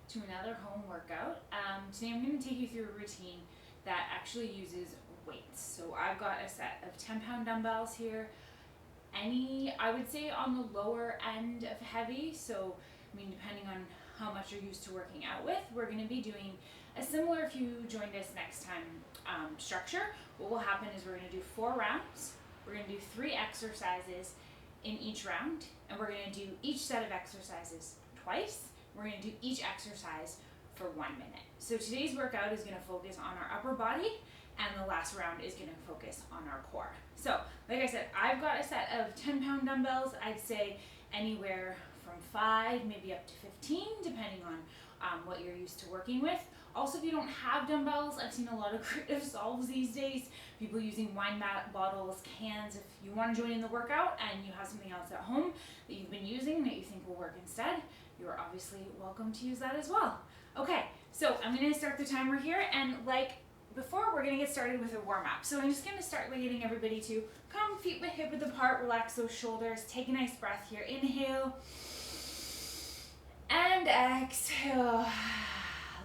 to another home workout. Today I'm going to take you through a routine that actually uses weights. So I've got a set of 10-pound dumbbells here. I would say on the lower end of heavy, so depending on how much you're used to working out with, we're going to be doing a similar, if you joined us next time, structure. What will happen is we're going to do 4 rounds. We're going to do 3 exercises in each round, and we're going to do each set of exercises twice. We're going to do each exercise for 1 minute. So today's workout is going to focus on our upper body, and the last round is going to focus on our core. So, like I said, I've got a set of 10-pound dumbbells. I'd say anywhere from 5, maybe up to 15, depending on what you're used to working with. Also, if you don't have dumbbells, I've seen a lot of creative solves these days. People using wine bottles, cans. If you want to join in the workout and you have something else at home that you've been using that you think will work instead, you're obviously welcome to use that as well. Okay, so I'm going to start the timer here, and like before, we're going to get started with a warm-up. So I'm just going to start by getting everybody to come feet hip width apart, relax those shoulders, take a nice breath here. Inhale and exhale.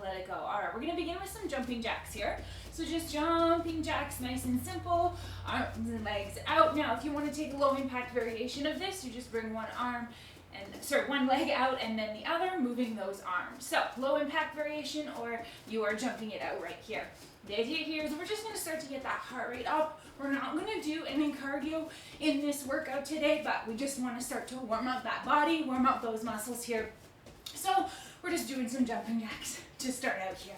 Let it go. All right, we're going to begin with some jumping jacks here. So just jumping jacks, nice and simple, arms and legs out. Now, if you want to take a low impact variation of this, you just bring one leg out and then the other, moving those arms. So low impact variation, or you are jumping it out right here. The idea here is we're just going to start to get that heart rate up. We're not going to do any cardio in this workout today, but we just want to start to warm up that body, warm up those muscles here. So we're just doing some jumping jacks to start out here.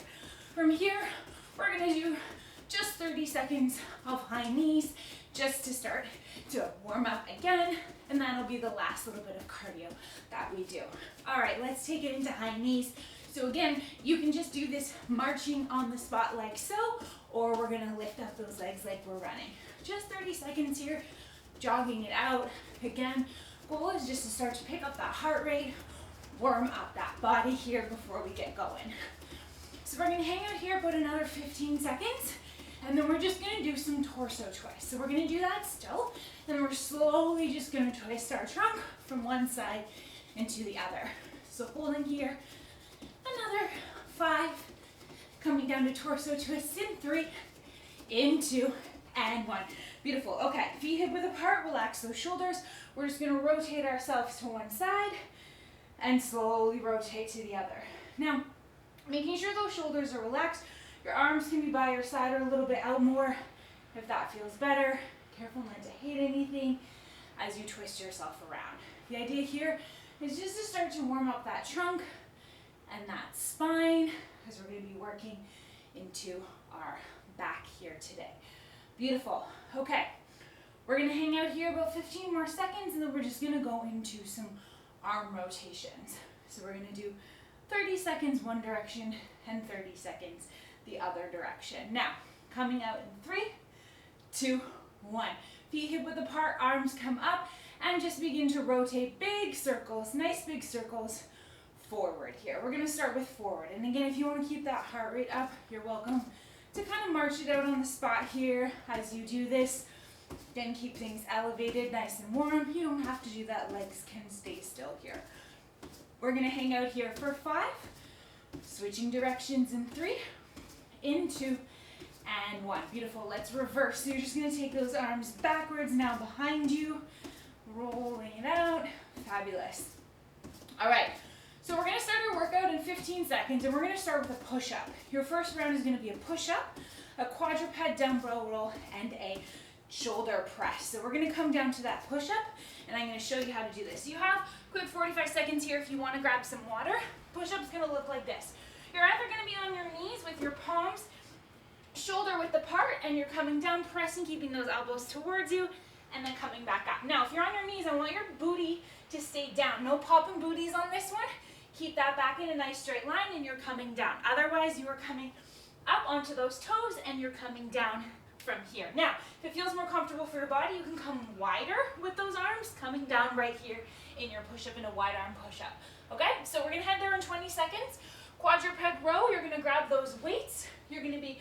From here, we're going to do just 30 seconds of high knees just to start to warm up again, and that'll be the last little bit of cardio that we do. All right, let's take it into high knees. So again, you can just do this marching on the spot like so, or we're gonna lift up those legs like we're running. Just 30 seconds here, jogging it out. Again, goal is just to start to pick up that heart rate, warm up that body here before we get going. So we're gonna hang out here about another 15 seconds, and then we're just gonna do some torso twists. So we're gonna do that still, then we're slowly just gonna twist our trunk from one side into the other. So holding here, another 5, coming down to torso twists in 3, in 2, and 1. Beautiful. Okay, feet hip width apart, relax those shoulders. We're just gonna rotate ourselves to one side and slowly rotate to the other. Now, making sure those shoulders are relaxed. Your arms can be by your side or a little bit out more if that feels better. Careful not to hit anything as you twist yourself around. The idea here is just to start to warm up that trunk and that spine, because we're going to be working into our back here today. Beautiful. Okay, we're going to hang out here about 15 more seconds, and then we're just going to go into some arm rotations. So we're going to do 30 seconds one direction and 30 seconds the other direction. Now, coming out in 3, 2, 1. Feet hip width apart, arms come up, and just begin to rotate big circles, nice big circles forward here. We're going to start with forward. And again, if you want to keep that heart rate up, you're welcome to kind of march it out on the spot here as you do this. Then keep things elevated, nice and warm. You don't have to do that. Legs can stay still here. We're going to hang out here for 5, switching directions in 3, in 2, and 1. Beautiful. Let's reverse. So you're just going to take those arms backwards now behind you, rolling it out. Fabulous. All right. So we're going to start our workout in 15 seconds, and we're going to start with a push-up. Your first round is going to be a push-up, a quadruped dumbbell roll, and a shoulder press. So we're going to come down to that push-up, and I'm going to show you how to do this. You have a quick 45 seconds here if you want to grab some water. Push-up's going to look like this. You're either going to be on your knees with your palms shoulder width apart, and you're coming down, pressing, keeping those elbows towards you, and then coming back up. Now, if you're on your knees, I want your booty to stay down. No popping booties on this one. Keep that back in a nice straight line, and you're coming down. Otherwise, you are coming up onto those toes, and you're coming down from here. Now, if it feels more comfortable for your body, you can come wider with those arms, coming down right here in your push-up, in a wide arm push-up. Okay, so we're going to head there in 20 seconds. Quadruped row, you're going to grab those weights. You're going to be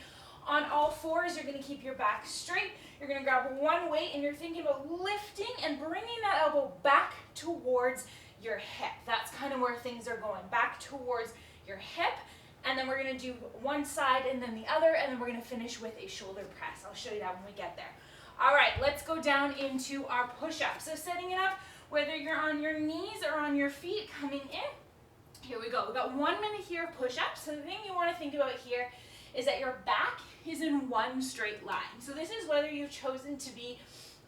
on all fours. You're going to keep your back straight. You're going to grab one weight, and you're thinking about lifting and bringing that elbow back towards your hip. That's kind of where things are going, back towards your hip, and then we're gonna do one side and then the other, and then we're gonna finish with a shoulder press. I'll show you that when we get there. All right, let's go down into our push-up. So setting it up, whether you're on your knees or on your feet, coming in. Here we go. We've got 1 minute here of push-ups. So the thing you want to think about here is that your back is in one straight line. So this is whether you've chosen to be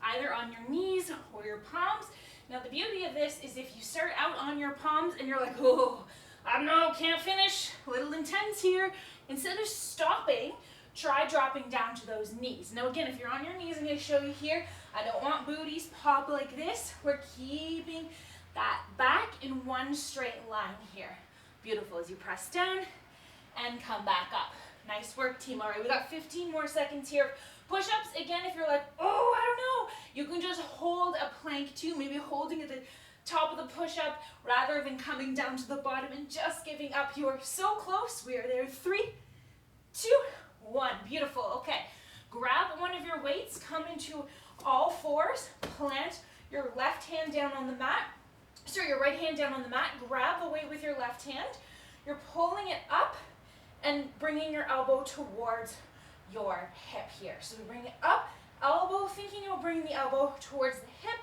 either on your knees or your palms. Now the beauty of this is if you start out on your palms and you're like, oh, I don't know, can't finish, a little intense here. Instead of stopping, try dropping down to those knees. Now again, if you're on your knees, I'm going to show you here. I don't want booties pop like this. We're keeping that back in one straight line here. Beautiful as you press down and come back up. Nice work, team. All right, we got 15 more seconds here. Push-ups, again, if you're like, oh, I don't know, you can just hold a plank too, maybe holding at the top of the push-up rather than coming down to the bottom and just giving up. You are so close. We are there. 3, 2, 1. Beautiful. Okay, grab one of your weights, come into all fours, plant your left hand down on the mat. Sorry, your right hand down on the mat. Grab the weight with your left hand. You're pulling it up and bringing your elbow towards your hip here. So we bring it up, elbow, thinking you'll bring the elbow towards the hip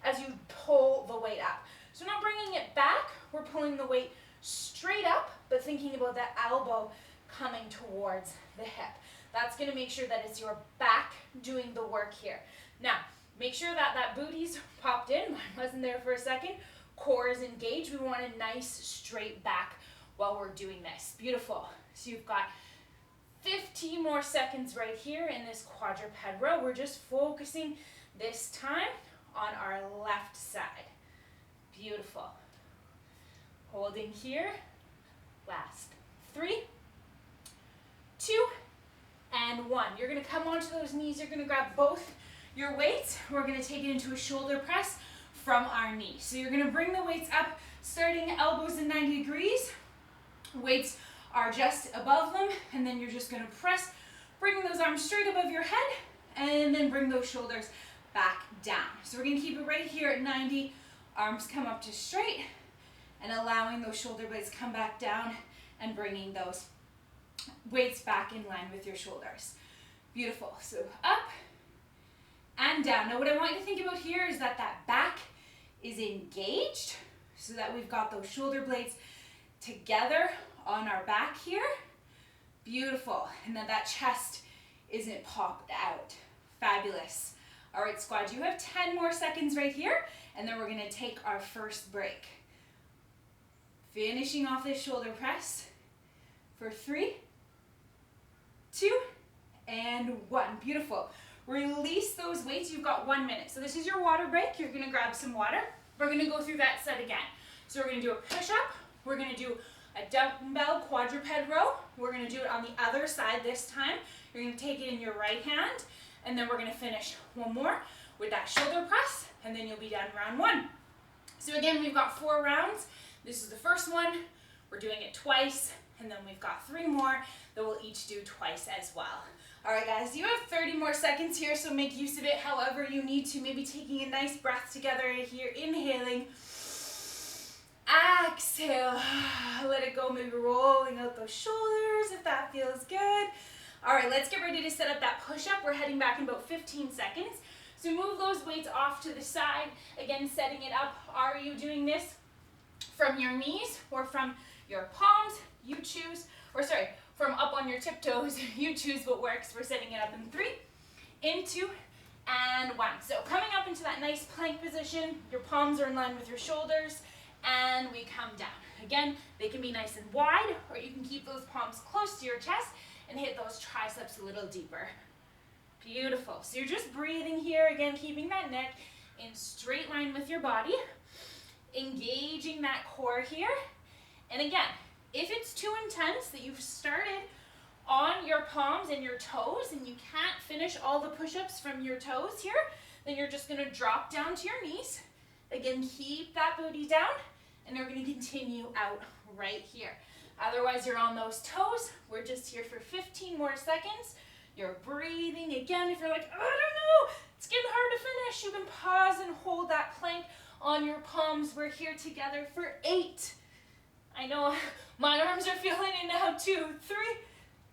as you pull the weight up. So we're not bringing it back, we're pulling the weight straight up, but thinking about that elbow coming towards the hip. That's going to make sure that it's your back doing the work here. Now, make sure that that booty's popped in. Mine wasn't there for a second. Core is engaged. We want a nice straight back while we're doing this. Beautiful. So you've got 15 more seconds right here in this quadruped row. We're just focusing this time on our left side. Beautiful. Holding here. Last 3, 2, and 1. You're going to come onto those knees. You're going to grab both your weights. We're going to take it into a shoulder press from our knees. So you're going to bring the weights up, starting elbows in 90 degrees. Weights are just above them, and then you're just going to press, bringing those arms straight above your head, and then bring those shoulders back down. So we're going to keep it right here at 90. Arms come up to straight, and allowing those shoulder blades come back down and bringing those weights back in line with your shoulders. Beautiful. So up and down. Now what I want you to think about here is that that back is engaged so that we've got those shoulder blades together on our back here. Beautiful. And then that chest isn't popped out. Fabulous. All right, squad, you have 10 more seconds right here, and then we're going to take our first break. Finishing off this shoulder press for 3, 2, and 1. Beautiful. Release those weights. You've got 1 minute. So this is your water break. You're going to grab some water. We're going to go through that set again. So we're going to do a push-up. We're going to do a dumbbell quadruped row. We're going to do it on the other side this time. You're going to take it in your right hand, and then we're going to finish one more with that shoulder press, and then you'll be done round 1. So again, we've got 4 rounds. This is the first one. We're doing it twice, and then we've got 3 more that we'll each do twice as well. All right, guys, you have 30 more seconds here, so make use of it however you need to. Maybe taking a nice breath together here, inhaling. Exhale, let it go, maybe rolling out those shoulders if that feels good. All right, let's get ready to set up that push-up. We're heading back in about 15 seconds. So move those weights off to the side. Again, setting it up. Are you doing this from your knees or from your palms? You choose, or sorry, from up on your tiptoes. You choose what works. We're setting it up in 3, in 2, and 1. So coming up into that nice plank position, your palms are in line with your shoulders, and we come down. Again, they can be nice and wide, or you can keep those palms close to your chest and hit those triceps a little deeper. Beautiful. So you're just breathing here, again, keeping that neck in straight line with your body, engaging that core here. And again, if it's too intense that you've started on your palms and your toes and you can't finish all the push-ups from your toes here, then you're just going to drop down to your knees. Again, keep that booty down, and we're going to continue out right here. Otherwise, you're on those toes. We're just here for 15 more seconds. You're breathing. Again, if you're like, I don't know, it's getting hard to finish, you can pause and hold that plank on your palms. We're here together for 8. I know my arms are feeling it now too. 3,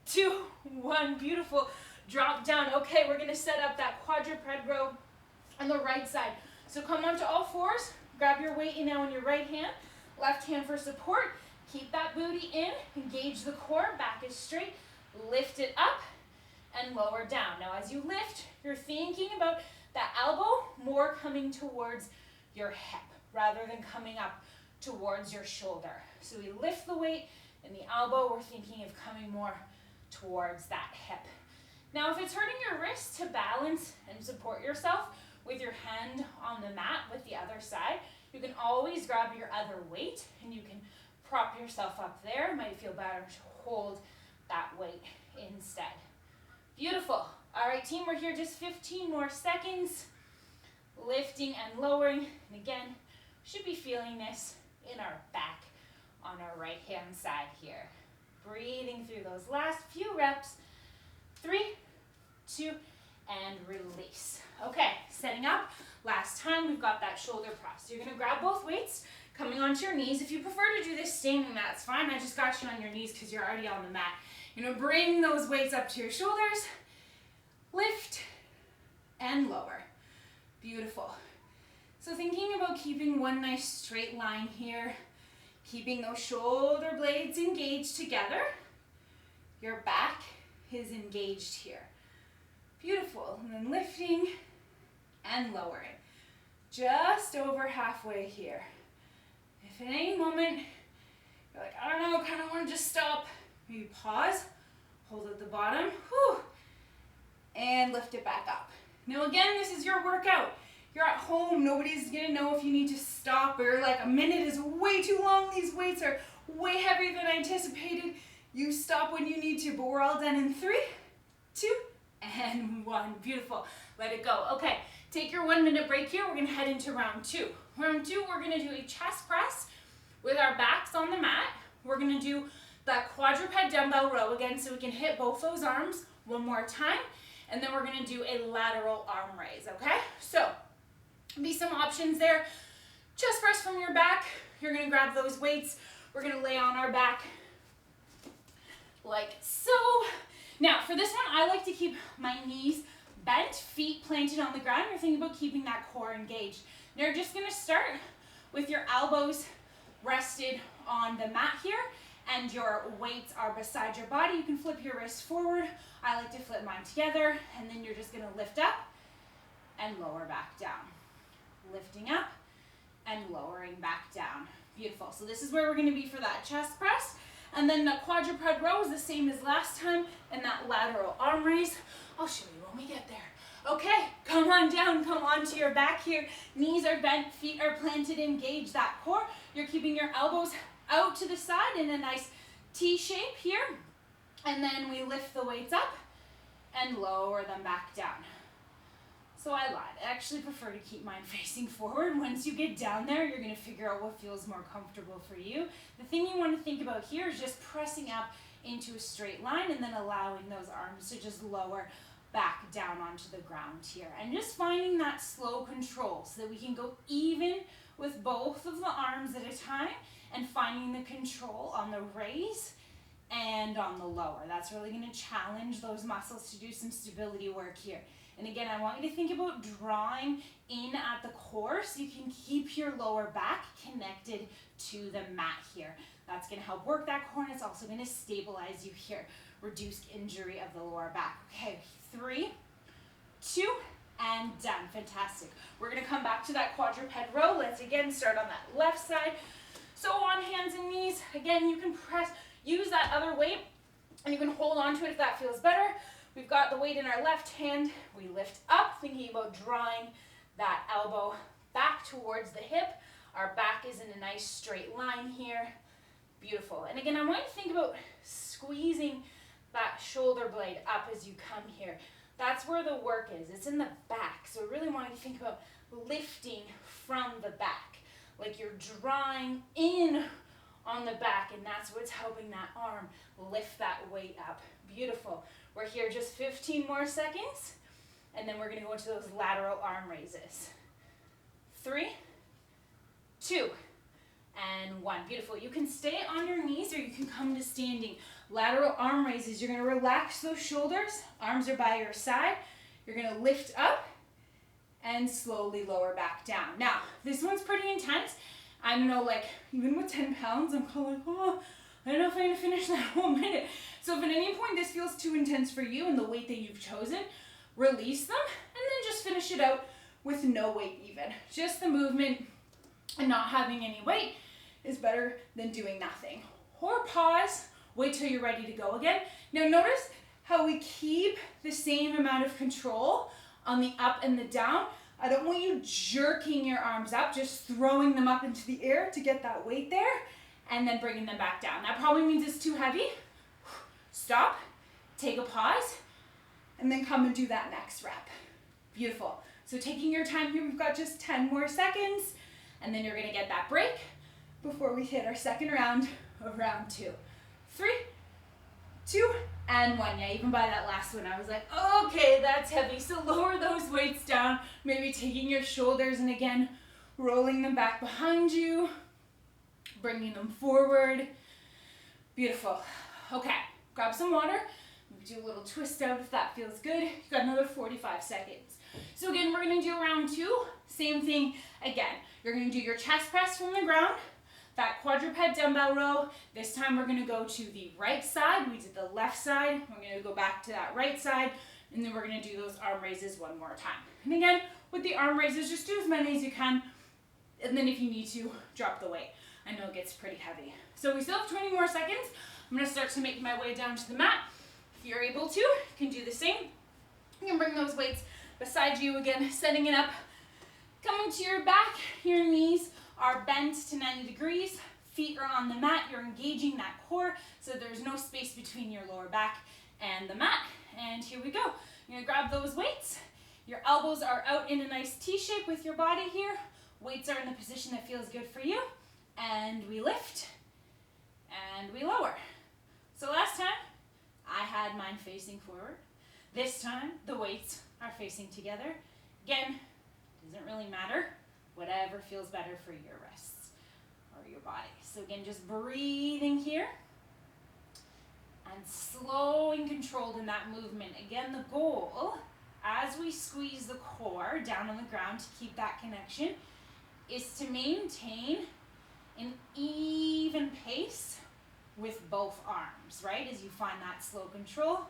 2, 1, beautiful. Drop down. Okay, we're gonna set up that quadruped row on the right side. So come onto all fours, grab your weight now in your right hand, left hand for support. Keep that booty in, engage the core, back is straight, lift it up and lower down. Now as you lift, you're thinking about that elbow more coming towards your hip rather than coming up towards your shoulder. So we lift the weight and the elbow, we're thinking of coming more towards that hip. Now if it's hurting your wrist, to balance and support yourself with your hand on the mat with the other side, you can always grab your other weight and you can prop yourself up there. It might feel better to hold that weight instead. Beautiful. All right, team, we're here just 15 more seconds. Lifting and lowering. And again, should be feeling this in our back on our right hand side here. Breathing through those last few reps. 3, 2, and release. Okay, setting up. Last time, we've got that shoulder press. You're gonna grab both weights, coming onto your knees. If you prefer to do this standing, that's fine. I just got you on your knees because you're already on the mat. You're gonna bring those weights up to your shoulders, lift, and lower. Beautiful. So thinking about keeping one nice straight line here, keeping those shoulder blades engaged together. Your back is engaged here. Beautiful. And then lifting and lowering. Just over halfway here. If at any moment you're like, I don't know, kind of want to just stop, maybe pause, hold at the bottom, whew, and lift it back up. Now again, this is your workout. You're at home, nobody's gonna know if you need to stop, or like a minute is way too long, these weights are way heavier than I anticipated. You stop when you need to, but we're all done in 3, 2, and 1. Beautiful. Let it go. Okay, take your 1 minute break here. We're gonna head into round 2. Round 2, we're gonna do a chest press with our backs on the mat. We're gonna do that quadruped dumbbell row again so we can hit both those arms one more time. And then we're gonna do a lateral arm raise, okay? So, be some options there. Chest press from your back. You're gonna grab those weights. We're gonna lay on our back like so. Now, for this one, I like to keep my knees bent, feet planted on the ground. You're thinking about keeping that core engaged. Now, you're just gonna start with your elbows rested on the mat here, and your weights are beside your body. You can flip your wrists forward. I like to flip mine together, and then you're just gonna lift up and lower back down. Lifting up and lowering back down. Beautiful. So this is where we're gonna be for that chest press. And then the quadruped row is the same as last time, and that lateral arm raise. I'll show you when we get there. Okay, come on down, come onto your back here. Knees are bent, feet are planted, engage that core. You're keeping your elbows out to the side in a nice T shape here. And then we lift the weights up and lower them back down. So I lied. I actually prefer to keep mine facing forward. Once you get down there, you're gonna figure out what feels more comfortable for you. The thing you wanna think about here is just pressing up into a straight line and then allowing those arms to just lower back down onto the ground here. And just finding that slow control so that we can go even with both of the arms at a time and finding the control on the raise and on the lower. That's really gonna challenge those muscles to do some stability work here. And again, I want you to think about drawing in at the core so you can keep your lower back connected to the mat here. That's gonna help work that core, and it's also gonna stabilize you here. Reduce injury of the lower back. Okay, 3, 2, and done. Fantastic. We're gonna come back to that quadruped row. Let's again start on that left side. So on hands and knees, again, you can use that other weight, and you can hold on to it if that feels better. We've got the weight in our left hand. We lift up, thinking about drawing that elbow back towards the hip. Our back is in a nice straight line here. Beautiful. And again, I want you to think about squeezing that shoulder blade up as you come here. That's where the work is. It's in the back. So I really want you to think about lifting from the back. Like you're drawing in on the back, and that's what's helping that arm lift that weight up. Beautiful. We're here just 15 more seconds, and then we're gonna go into those lateral arm raises. 3, 2, and one. Beautiful. You can stay on your knees or you can come to standing. Lateral arm raises. You're going to relax those shoulders. Arms are by your side. You're going to lift up and slowly lower back down. Now, this one's pretty intense. I don't know, like, even with 10 pounds, I'm kind of like, oh, I don't know if I'm going to finish that whole minute. So if at any point this feels too intense for you and the weight that you've chosen, release them and then just finish it out with no weight even. Just the movement and not having any weight is better than doing nothing. Or pause, wait till you're ready to go again. Now notice how we keep the same amount of control on the up and the down. I don't want you jerking your arms up, just throwing them up into the air to get that weight there and then bringing them back down. That probably means it's too heavy. Stop, take a pause, and then come and do that next rep. Beautiful. So taking your time here, we've got just 10 more seconds, and then you're gonna get that break before we hit our second round of round 2. 3, 2, and 1. Yeah, even by that last one, I was like, okay, that's heavy. So lower those weights down, maybe taking your shoulders and again, rolling them back behind you, bringing them forward. Beautiful. Okay, grab some water. Do a little twist out if that feels good. You've got another 45 seconds. So again, we're gonna do round 2. Same thing again. You're gonna do your chest press from the ground, that quadruped dumbbell row. This time we're gonna go to the right side. We did the left side. We're gonna go back to that right side, and then we're gonna do those arm raises one more time. And again, with the arm raises, just do as many as you can, and then if you need to, drop the weight. I know it gets pretty heavy. So we still have 20 more seconds. I'm gonna start to make my way down to the mat. If you're able to, you can do the same. You can bring those weights beside you again, setting it up. Coming to your back, your knees are bent to 90 degrees. Feet are on the mat. You're engaging that core so there's no space between your lower back and the mat. And here we go. You're gonna grab those weights. Your elbows are out in a nice T shape with your body here. Weights are in the position that feels good for you. And we lift and we lower. So last time, I had mine facing forward. This time, the weights are facing together. Again, doesn't really matter. Whatever feels better for your wrists or your body. So again, just breathing here and slow and controlled in that movement. Again, the goal, as we squeeze the core down on the ground to keep that connection, is to maintain an even pace with both arms, right? As you find that slow control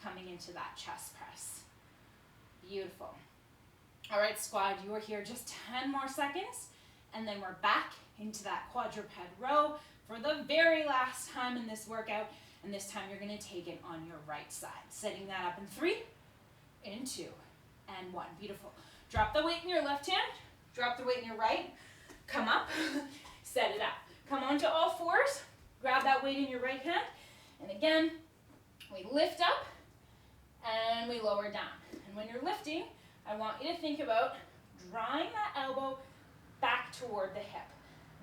coming into that chest press. Beautiful. All right, squad, you are here just 10 more seconds, and then we're back into that quadruped row for the very last time in this workout, and this time you're gonna take it on your right side. Setting that up in 3, in 2, and 1. Beautiful. Drop the weight in your left hand, drop the weight in your right, come up, set it up. Come onto all fours, grab that weight in your right hand, and again, we lift up and we lower down. And when you're lifting, I want you to think about drawing that elbow back toward the hip.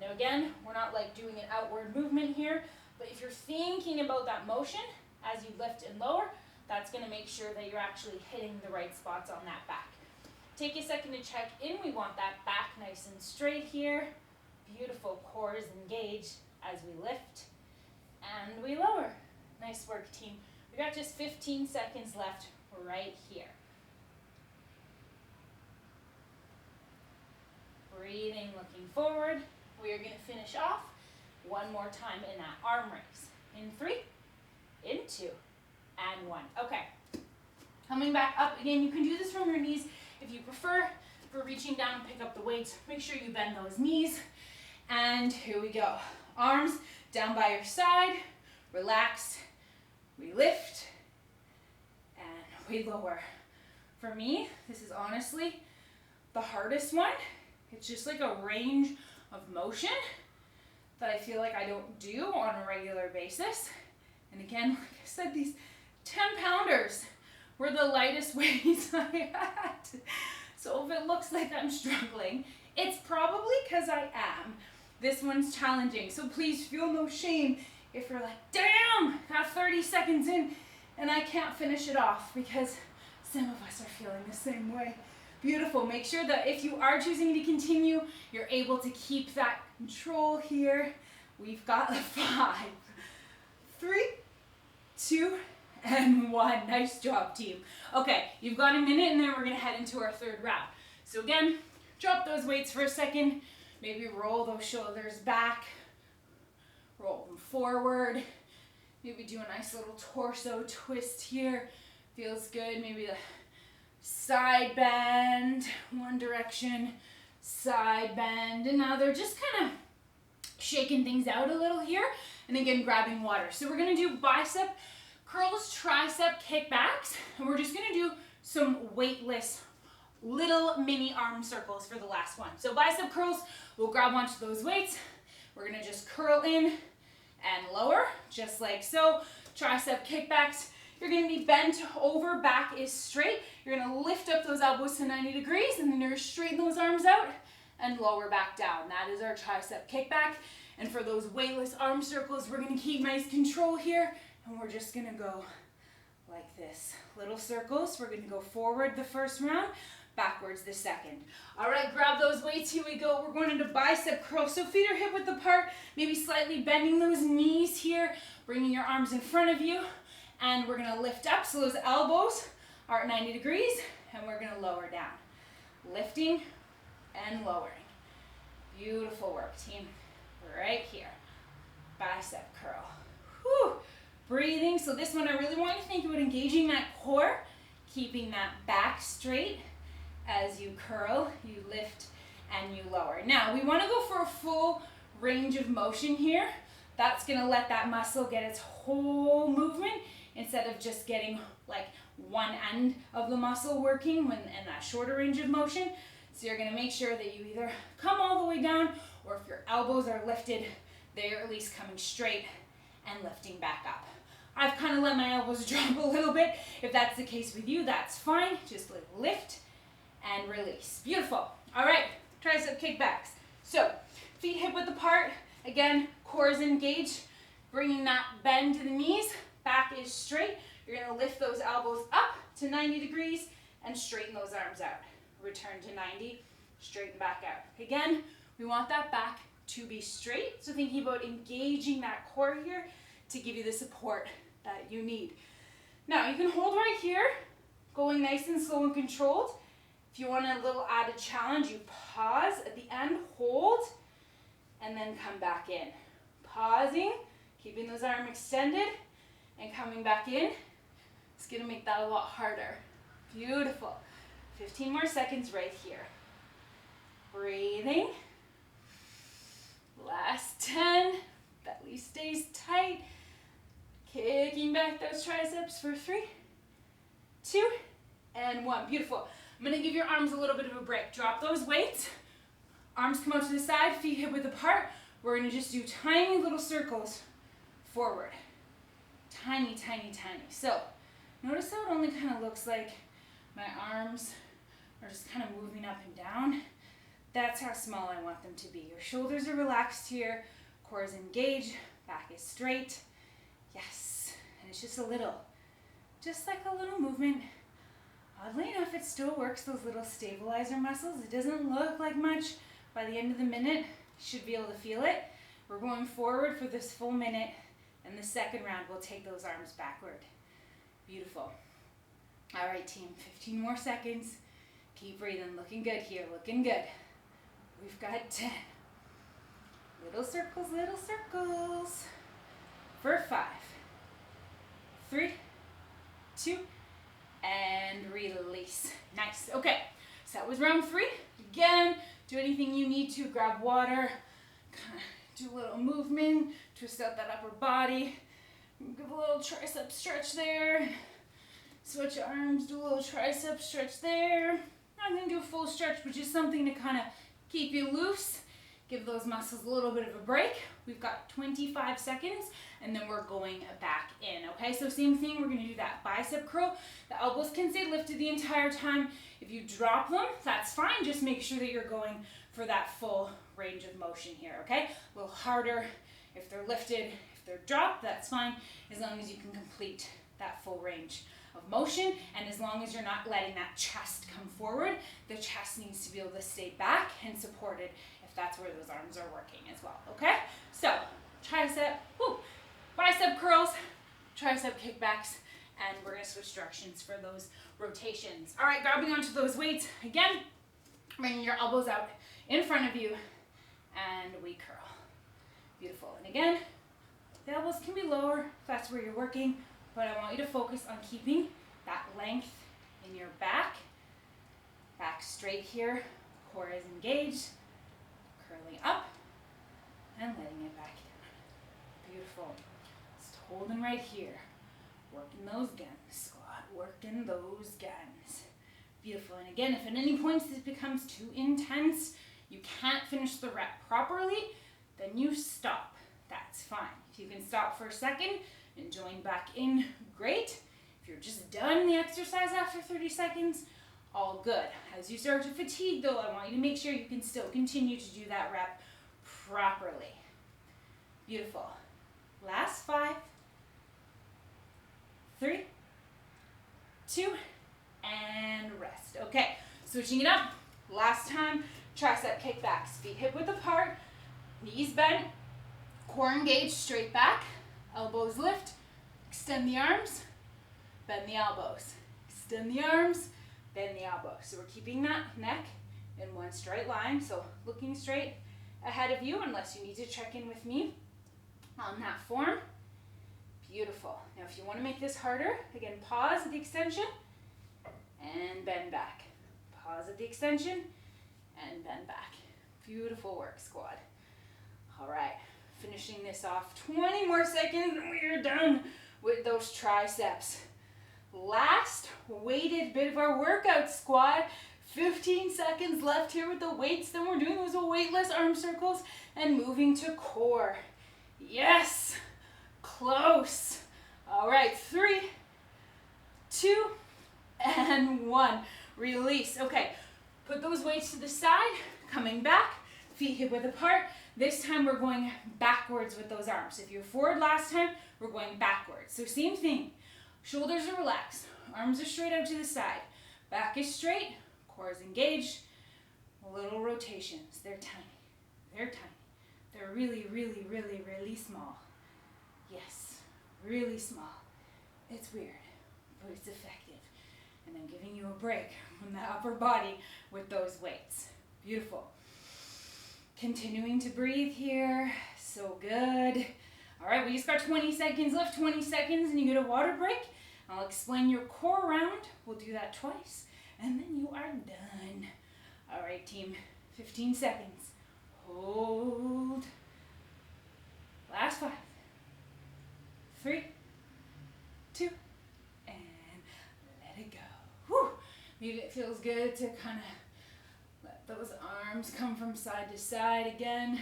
Now again, we're not like doing an outward movement here, but if you're thinking about that motion as you lift and lower, that's gonna make sure that you're actually hitting the right spots on that back. Take a second to check in. We want that back nice and straight here. Beautiful, core is engaged as we lift and we lower. Nice work, team. We got just 15 seconds left right here. Breathing, looking forward. We are going to finish off one more time in that arm raise. In 3, in 2, and 1. Okay. Coming back up again. You can do this from your knees if you prefer. For reaching down and pick up the weights, make sure you bend those knees. And here we go. Arms down by your side. Relax. We lift. And we lower. For me, this is honestly the hardest one. It's just like a range of motion that I feel like I don't do on a regular basis. And again, like I said, these 10-pounders were the lightest weights I had. So if it looks like I'm struggling, it's probably because I am. This one's challenging, so please feel no shame if you're like, damn, got 30 seconds in and I can't finish it off, because some of us are feeling the same way. Beautiful. Make sure that if you are choosing to continue, you're able to keep that control here We've got 5, 3, 2, and 1. Nice job, team. Okay, you've got a minute, and then we're gonna head into our third round. So again, drop those weights for a second. Maybe roll those shoulders back. Roll them forward. Maybe do a nice little torso twist here. Feels good. Maybe a side bend, one direction, side bend, another. Just kind of shaking things out a little here. And again, grabbing water. So we're gonna do bicep curls, tricep kickbacks, and we're just gonna do some weightless little mini arm circles for the last one. So bicep curls, we'll grab onto those weights. We're gonna just curl in and lower, just like so. Tricep kickbacks, you're gonna be bent over, back is straight. You're gonna lift up those elbows to 90 degrees, and then you're gonna straighten those arms out and lower back down. That is our tricep kickback. And for those weightless arm circles, we're gonna keep nice control here, and we're just gonna go like this. Little circles, we're gonna go forward the first round, backwards the second. All right, grab those weights, here we go. We're going into bicep curl. So feet are hip width apart, maybe slightly bending those knees here, bringing your arms in front of you, and we're gonna lift up. So those elbows are at 90 degrees, and we're gonna lower down. Lifting and lowering. Beautiful work, team. Right here. Bicep curl. Whew. Breathing. So this one I really want you to think about engaging that core, keeping that back straight as you curl, you lift, and you lower. Now, we want to go for a full range of motion here. That's going to let that muscle get its whole movement instead of just getting like one end of the muscle working when in that shorter range of motion. So you're going to make sure that you either come all the way down, or if your elbows are lifted, they're at least coming straight and lifting back up. I've kind of let my elbows drop a little bit. If that's the case with you, that's fine. Just lift and release. Beautiful. All right, tricep kickbacks. So feet hip width apart. Again, core is engaged, bringing that bend to the knees. Back is straight. You're going to lift those elbows up to 90 degrees and straighten those arms out. Return to 90, straighten back out. Again, we want that back to be straight. So thinking about engaging that core here to give you the support that you need. Now you can hold right here, going nice and slow and controlled. If you want a little added challenge, you pause at the end, hold, and then come back in. Pausing, keeping those arms extended, and coming back in. It's gonna make that a lot harder. Beautiful. 15 more seconds right here. Breathing. Last 10. Belly stays tight. Kicking back those triceps for 3, 2, and 1. Beautiful. I'm going to give your arms a little bit of a break. Drop those weights. Arms come out to the side, feet hip width apart. We're going to just do tiny little circles forward. Tiny, tiny, tiny. So notice how it only kind of looks like my arms are just kind of moving up and down. That's how small I want them to be. Your shoulders are relaxed here, core is engaged, back is straight. Yes, and it's just a little, just like a little movement. Oddly enough, it still works those little stabilizer muscles. It doesn't look like much. By the end of the minute, you should be able to feel it. We're going forward for this full minute, and the second round, we'll take those arms backward. Beautiful. All right, team, 15 more seconds. Keep breathing, looking good here, looking good. We've got 10. Little circles, for 5, 3, 2, and release. Nice. Okay, so that was round 3. Again, do anything you need to. Grab water, kind of do a little movement, twist out that upper body, give a little tricep stretch there. Switch arms, do a little tricep stretch there. Not going to do a full stretch, but just something to kind of keep you loose. Give those muscles a little bit of a break. We've got 25 seconds, and then we're going back in, okay? So same thing, we're going to do that bicep curl. The elbows can stay lifted the entire time. If you drop them, that's fine. Just make sure that you're going for that full range of motion here, okay? A little harder if they're lifted. If they're dropped, that's fine, as long as you can complete that full range of motion, and as long as you're not letting that chest come forward. The chest needs to be able to stay back and supported if that's where those arms are working as well, okay? So kickbacks, and we're gonna switch directions for those rotations. All right, grabbing onto those weights. Again, bringing your elbows out in front of you, and we curl. Beautiful. And again, the elbows can be lower if that's where you're working, but I want you to focus on keeping that length in your back. Back straight here, core is engaged, curling up and letting it back down. Beautiful. Just holding right here. Working those guns, squat, working those guns. Beautiful. And again, if at any point this becomes too intense, you can't finish the rep properly, then you stop. That's fine. If you can stop for a second and join back in, great. If you're just done the exercise after 30 seconds, all good. As you start to fatigue though, I want you to make sure you can still continue to do that rep properly. Beautiful. Last 5, 3, 2, and rest. Okay, switching it up. Last time, tricep kickbacks. Feet hip width apart, knees bent, core engaged, straight back, elbows lift, extend the arms, bend the elbows. Extend the arms, bend the elbows. So we're keeping that neck in one straight line, so looking straight ahead of you unless you need to check in with me on that form. Beautiful. Now if you want to make this harder, again, pause at the extension and bend back. Pause at the extension and bend back. Beautiful work, squad. All right, finishing this off. 20 more seconds and we are done with those triceps. Last weighted bit of our workout, squad. 15 seconds left here with the weights. Then we're doing those weightless arm circles and moving to core. Yes, close. All right, 3, 2, and 1. Release. Okay, put those weights to the side, coming back, feet hip width apart. This time we're going backwards with those arms. If you were forward last time, we're going backwards. So same thing. Shoulders are relaxed, arms are straight out to the side, back is straight, core is engaged. Little rotations. They're tiny. They're tiny. They're really, really, really, really small. Yes, really small. It's weird, but it's effective. And I'm giving you a break from the upper body with those weights. Beautiful. Continuing to breathe here. So good. All right, we just got 20 seconds left. 20 seconds and you get a water break. I'll explain your core round. We'll do that twice. And then you are done. All right, team. 15 seconds. Hold. Last 5, 3, 2, and let it go. Whew. Maybe it feels good to kind of let those arms come from side to side again.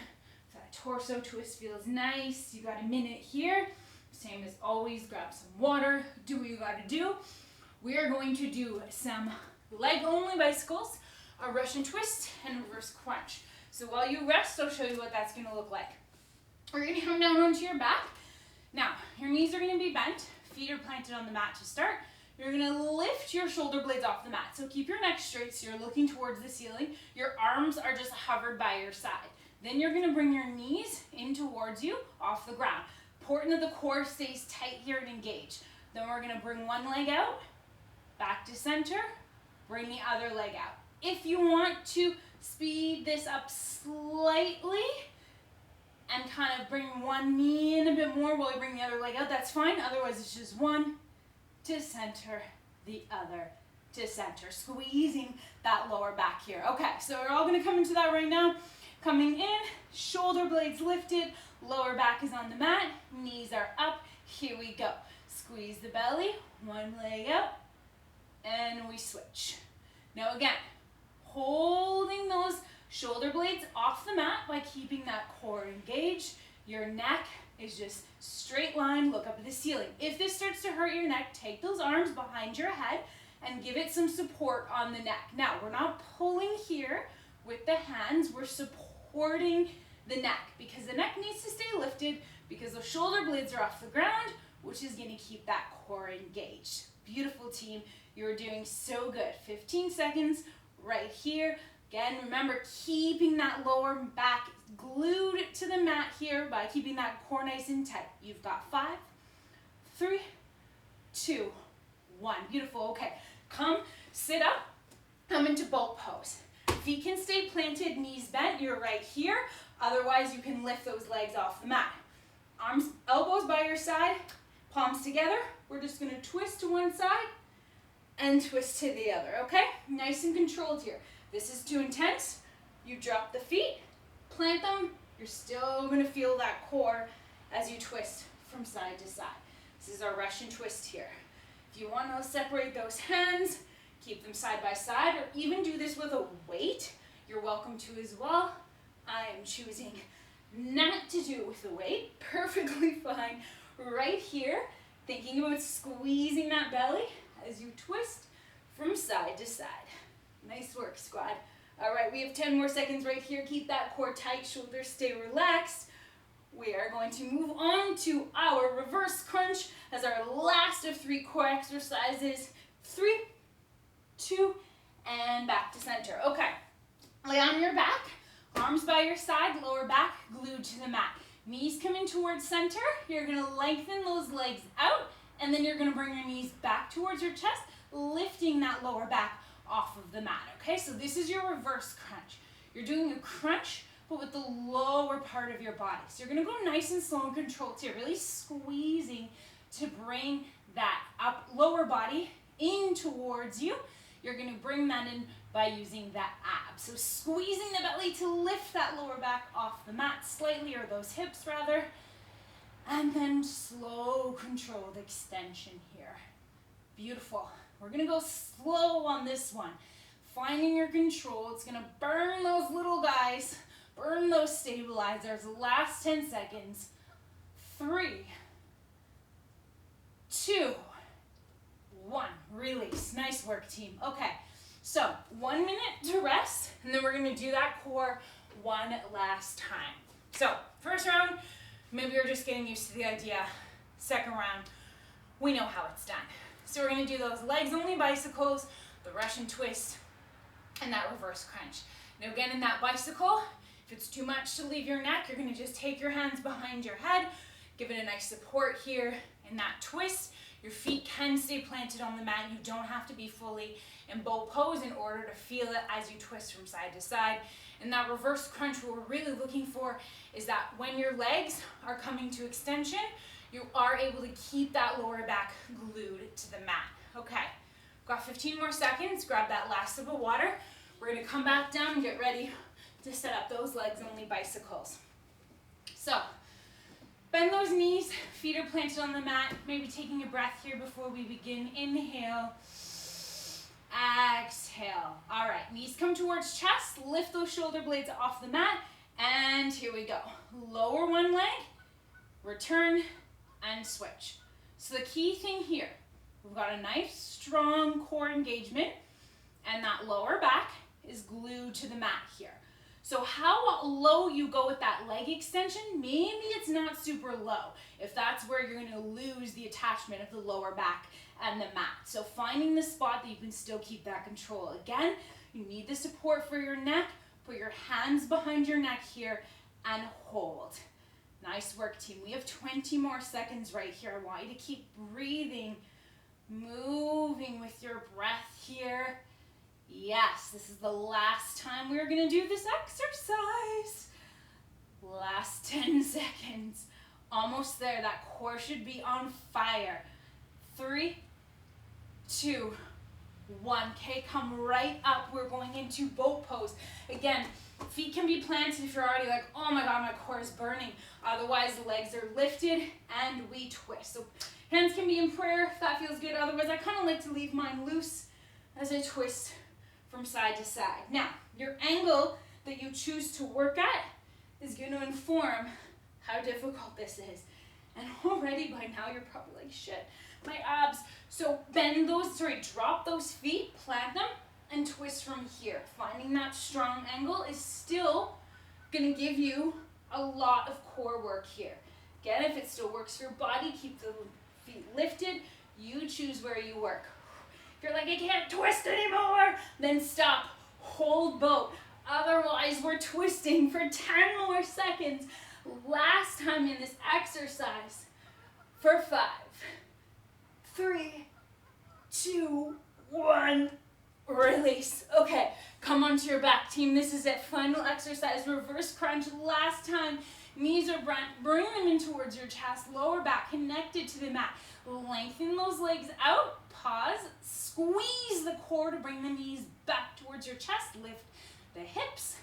That torso twist feels nice. You got a minute here. Same as always, grab some water, do what you gotta do. We are going to do some leg only bicycles, a Russian twist, and reverse crunch. So while you rest, I'll show you what that's gonna look like. We're gonna come down onto your back. Now, your knees are gonna be bent, feet are planted on the mat to start. You're gonna lift your shoulder blades off the mat. So keep your neck straight so you're looking towards the ceiling. Your arms are just hovered by your side. Then you're gonna bring your knees in towards you off the ground. Important that the core stays tight here and engaged. Then we're gonna bring one leg out, back to center, bring the other leg out. If you want to speed this up slightly and kind of bring one knee in a bit more while you bring the other leg out, that's fine. Otherwise, it's just one to center, the other to center. Squeezing that lower back here. Okay, so we're all gonna come into that right now. Coming in, shoulder blades lifted, lower back is on the mat, knees are up. Here we go. Squeeze the belly, one leg out, and we switch. Now again, holding those shoulder blades off the mat by keeping that core engaged. Your neck is just straight line, look up at the ceiling. If this starts to hurt your neck, take those arms behind your head and give it some support on the neck. Now, we're not pulling here with the hands, we're supporting the neck because the neck needs to stay lifted because the shoulder blades are off the ground, which is gonna keep that core engaged. Beautiful, team. You're doing so good. 15 seconds right here. Again, remember keeping that lower back glued to the mat here by keeping that core nice and tight. You've got 5, 3, 2, 1. Beautiful. Okay, come, sit up, come into boat pose. Feet can stay planted, knees bent. You're right here. Otherwise, you can lift those legs off the mat. Arms, elbows by your side, palms together. We're just going to twist to one side and twist to the other, okay? Nice and controlled here. This is too intense. You drop the feet, plant them. You're still going to feel that core as you twist from side to side. This is our Russian twist here. If you want to separate those hands, keep them side by side, or even do this with a weight, you're welcome to as well. I am choosing not to do it with the weight. Perfectly fine. Right here, thinking about squeezing that belly as you twist from side to side. Nice work, squad. All right, we have 10 more seconds right here. Keep that core tight, shoulders stay relaxed. We are going to move on to our reverse crunch as our last of 3 core exercises. 3, 2, and back to center. Okay, lay on your back, arms by your side, lower back glued to the mat. Knees coming towards center. You're gonna lengthen those legs out, and then you're gonna bring your knees back towards your chest, lifting that lower back off of the mat, okay? So this is your reverse crunch. You're doing a crunch, but with the lower part of your body. So you're gonna go nice and slow and controlled here, really squeezing to bring that up lower body in towards you. You're gonna bring that in by using that ab. So squeezing the belly to lift that lower back off the mat slightly, or those hips rather. And then slow, controlled extension here. Beautiful. We're gonna go slow on this one. Finding your control. It's gonna burn those little guys, burn those stabilizers. Last 10 seconds. 3, 2, 1. Release. Nice work, team. Okay, so 1 minute to rest, and then we're gonna do that core one last time. So first round, maybe you're just getting used to the idea. Second round, we know how it's done. So we're gonna do those legs only bicycles, the Russian twist, and that reverse crunch. Now again, in that bicycle, if it's too much to leave your neck, you're gonna just take your hands behind your head, give it a nice support here. In that twist, your feet can stay planted on the mat. You don't have to be fully in boat pose in order to feel it as you twist from side to side. In that reverse crunch, what we're really looking for is that when your legs are coming to extension, you are able to keep that lower back glued to the mat. Okay, got 15 more seconds. Grab that last sip of water. We're gonna come back down and get ready to set up those legs only bicycles. So, bend those knees, feet are planted on the mat. Maybe taking a breath here before we begin. Inhale, exhale. All right, knees come towards chest. Lift those shoulder blades off the mat. And here we go. Lower one leg, return, and switch. So the key thing here, we've got a nice strong core engagement, and that lower back is glued to the mat here. So how low you go with that leg extension, maybe it's not super low, if that's where you're gonna lose the attachment of the lower back and the mat. So finding the spot that you can still keep that control. Again, you need the support for your neck. Put your hands behind your neck here and hold. Nice work, team. We have 20 more seconds right here. I want you to keep breathing, moving with your breath here. Yes, this is the last time we're gonna do this exercise. Last 10 seconds. Almost there. That core should be on fire. 3, 2, 1. Okay, come right up. We're going into boat pose. Again, feet can be planted if you're already like, oh my God, my core is burning. Otherwise, the legs are lifted and we twist. So hands can be in prayer if that feels good. Otherwise, I kind of like to leave mine loose as I twist from side to side. Now, your angle that you choose to work at is going to inform how difficult this is. And already by now, you're probably like, shit, my abs. So drop those feet, plant them, and twist from here. Finding that strong angle is still gonna give you a lot of core work here. Again, if it still works for your body, keep the feet lifted. You choose where you work. If you're like, I can't twist anymore, then stop, hold boat. Otherwise, we're twisting for 10 more seconds. Last time in this exercise for 5, 3, 2, 1. Release. Okay, come onto your back, team. This is it. Final exercise. Reverse crunch. Last time. Knees are bent. Bring them in towards your chest. Lower back connected to the mat. Lengthen those legs out. Pause. Squeeze the core to bring the knees back towards your chest. Lift the hips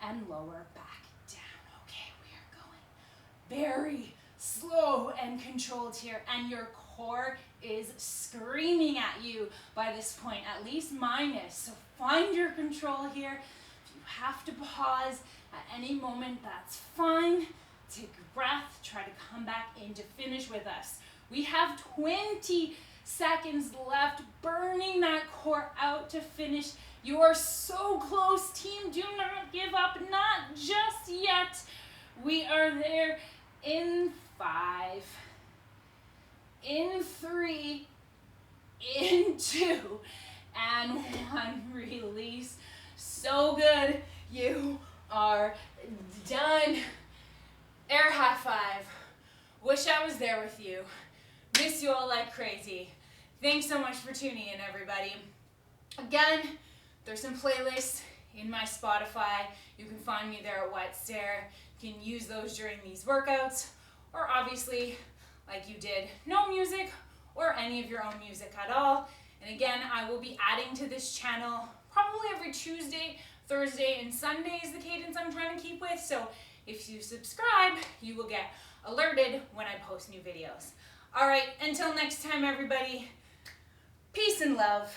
and lower back down. Okay, we are going very slow and controlled here, and your core is screaming at you by this point, at least mine is. So find your control here. If you have to pause at any moment, that's fine. Take a breath, try to come back in to finish with us. We have 20 seconds left, burning that core out to finish. You are so close, team. Do not give up, not just yet. We are there in 5, in 3, in 2, and 1. Release. So good. You are done. Air high five. Wish I was there with you. Miss you all like crazy. Thanks so much for tuning in, everybody. Again, there's some playlists in my Spotify. You can find me there at White Stare. You can use those during these workouts, or obviously, like you did, no music or any of your own music at all. And again, I will be adding to this channel probably every Tuesday, Thursday, and Sunday is the cadence I'm trying to keep with. So if you subscribe, you will get alerted when I post new videos. All right, until next time, everybody, peace and love.